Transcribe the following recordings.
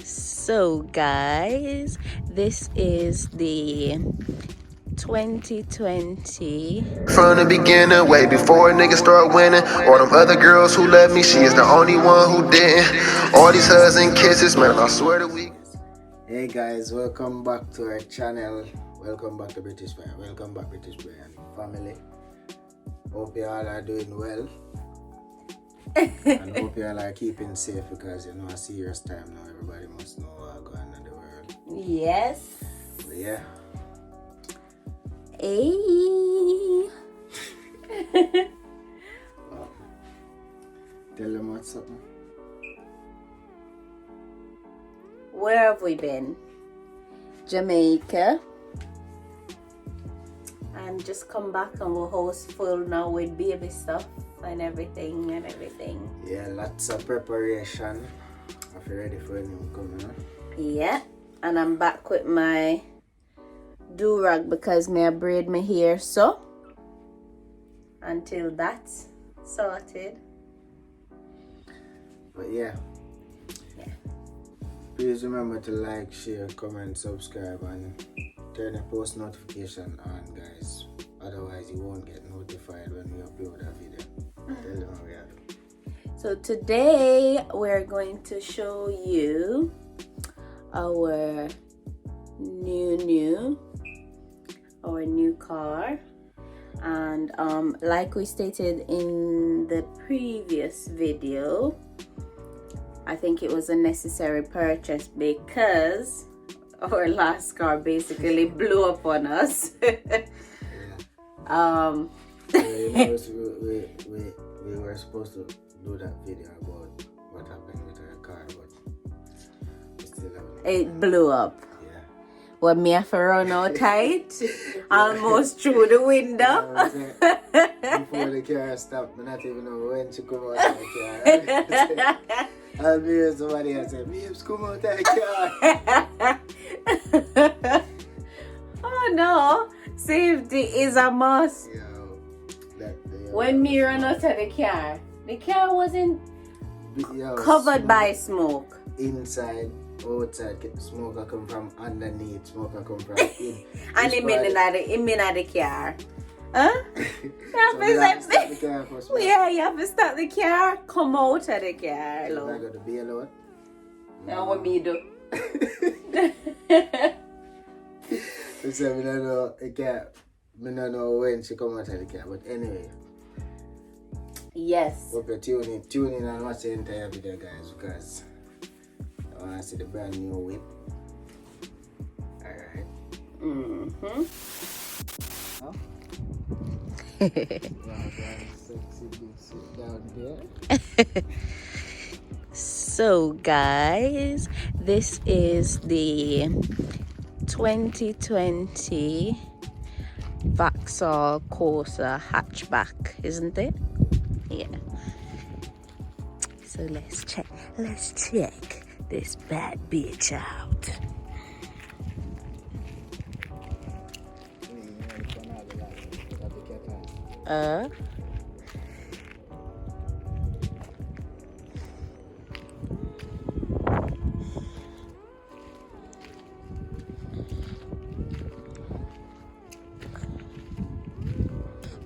So guys, this is the 2020. From the beginning, way before niggas start winning. All them other girls who love me, she is the only one who didn't. All these hugs and kisses, man, I swear to we. Hey guys, welcome back to our channel. Welcome back to British Brian. Welcome back British Brian family. Hope you all are doing well. And hope you all are keeping safe because you know a serious time now. Everybody must know what's going on in the world. Yes. But yeah. Hey. Well, tell them what's up. Where have we been? Jamaica. And just come back and we're house full now with baby stuff and everything. Yeah, lots of preparation. Are you ready for him coming? Huh? Yeah. And I'm back with my do-rag because I braid my hair so until that's sorted. But yeah. Please remember to like, share, comment, subscribe, and turn the post notification on, guys. Otherwise, you won't get notified when we upload a video. Tell them how we are. So today we're going to show you our new car, and like we stated in the previous video, I think it was a necessary purchase because our last car basically blew up on us. We were supposed to do that video about what happened with our car, but we still haven't. It blew up. Yeah. Well, me have to run out tight, almost through the window. Before the car stopped, I not even know when she come out of the car. I'll be hearing somebody else say, "Babes, come out of the car." Oh no, safety is a must. When me run out of the car wasn't covered by smoke. Inside, outside, smoke come from underneath, smoke come from in. And it mean the car. Huh? Yeah, you have to start the car, come out of the car. So I got to be alone. Now what me do? So I don't know the car. I don't know when she come out of the car, but anyway. Yes. Hope you tune in and watch the entire video, guys, because I want to see the brand new whip. Alright. Mm-hmm. Huh? So guys, this is the 2020 Vauxhall Corsa hatchback, isn't it? Yeah. So let's check this bad bitch out.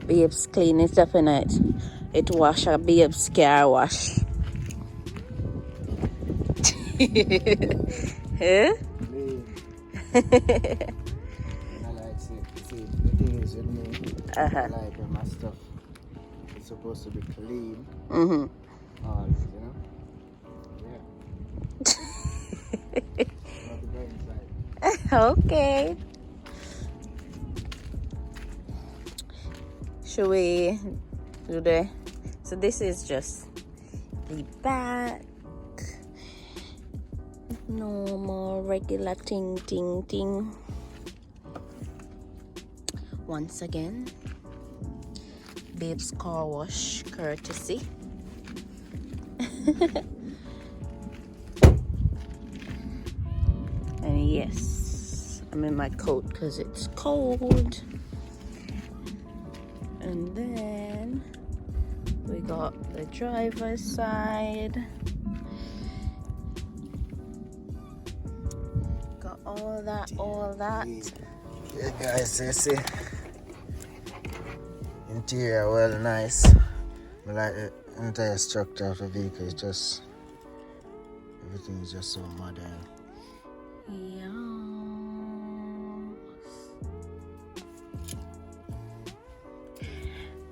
Babes clean it up in it. It wash a babe's car wash. Huh? I like see the thing is with me. Uh-huh. Like my stuff is supposed to be clean. Mm-hmm. All you know. Yeah. Okay. Should we do the... So this is just the back. Normal, regular ting. Once again, Babe's car wash courtesy. And yes, I'm in my coat because it's cold. And then we're got the driver's side. Got all that. Yeah, guys, you see, interior well nice. I like the entire structure of the vehicle. It's just, everything is just so modern. Yeah.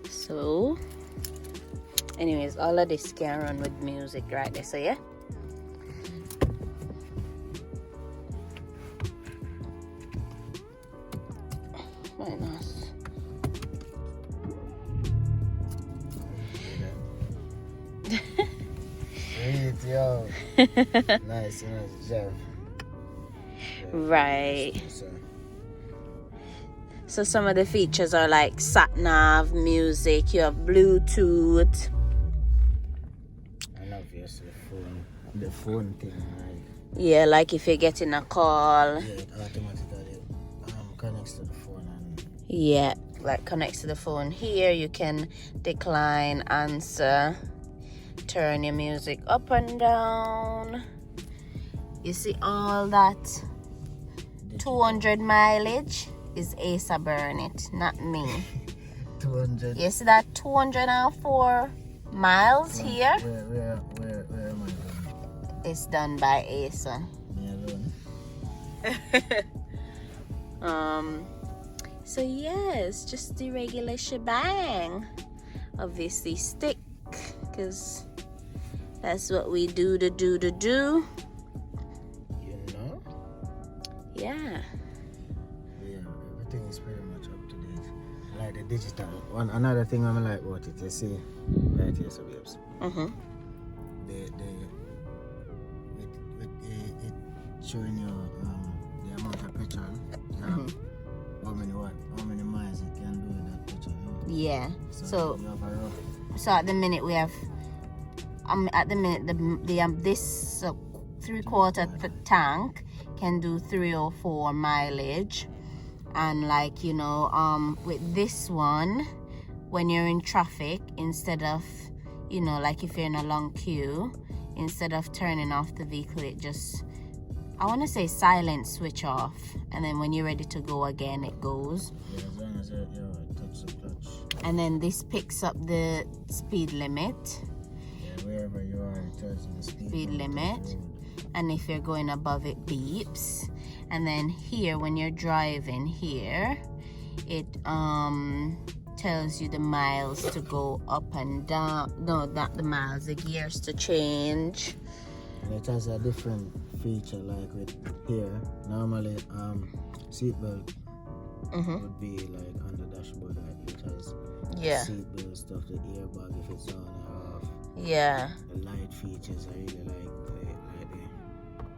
So, anyways, all of this can run with music right there. So yeah. Very nice. Sweet, yo. Nice job. Right. So some of the features are like sat nav, music, you have Bluetooth. And obviously the phone thing, right? Yeah, like if you're getting a call. Yeah, it automatically connects to the phone. And Yeah, like connects to the phone. Here you can decline, answer, turn your music up and down. You see all that 200 mileage is Asa Burnett, not me. 200. You see that 204 miles here? Where am I going? It's done by Asa. Me alone. So yes, just the regular shebang. Obviously stick, because that's what we do. You know? Yeah. Yeah, everything is pretty much up to date. Like the digital one. Another thing I'm like about it, you see, right here, so babes. It showing you the amount of petrol. How many miles it can do with that petrol. Yeah. So you have a rough. So at the minute we have, this 3/4 tank can do 304 mileage, and like with this one, when you're in traffic, instead of like if you're in a long queue, instead of turning off the vehicle, it just, I want to say silent switch off, and then when you're ready to go again, it goes. Yeah, as long as you touch the clutch. And then this picks up the speed limit. Yeah, wherever you are, it tells you the Speed limit. And if you're going above, it beeps. And then here, when you're driving here, it tells you the miles to go up and down. No, not the miles, the gears to change. And it has a different feature, like with here. Normally, seatbelt would be like on the dashboard, like it has seatbelt stuff, the airbag if it's on or off. Yeah. The light features, I really like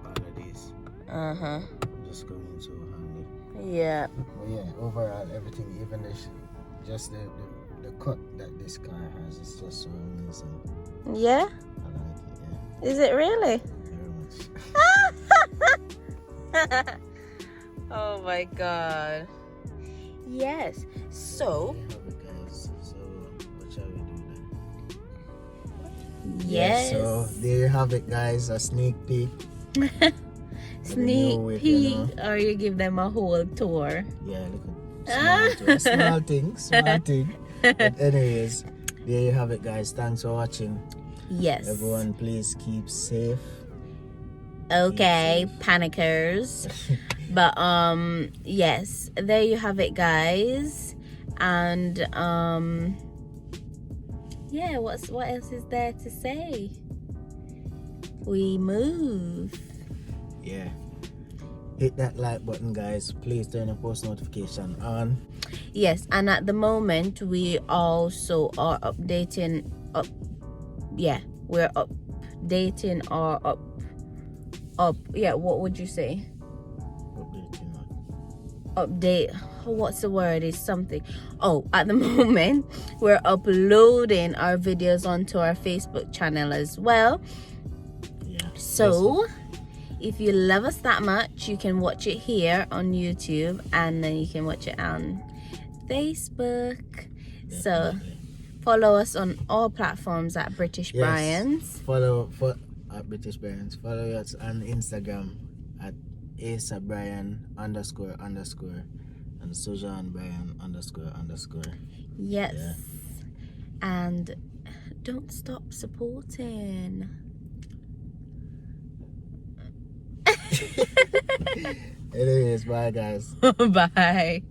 all of these. Just coming so handy. Yeah. But yeah, overall everything, even just the cut that this car has, is just so amazing. Yeah? I like it, yeah. Is it really? Very much. Oh my god. Yes. So, There you have it, guys. So what shall we do then? yes. So there you have it, guys, a sneak peek. Sneak Whip, peek, or you give them a whole tour. Yeah, look at small thing. But anyways, there you have it, guys. Thanks for watching. Yes. Everyone, please keep safe. Okay, panickers. But yes, there you have it, guys. And yeah, what else is there to say? We move. Yeah. Hit that like button, guys. Please turn your post notification on. Yes, and at the moment we also are updating we're updating our what would you say? Update, what's the word? Is something. At the moment we're uploading our videos onto our Facebook channel as well. Yeah. So if you love us that much, you can watch it here on YouTube, and then you can watch it on Facebook. So Follow us on all platforms at British Yes. Bryans. Follow at British Bryans. Follow us on Instagram at asabrian__ and Sujan Bryan __. Yes. Yeah. And don't stop supporting. Anyways, bye guys. Bye.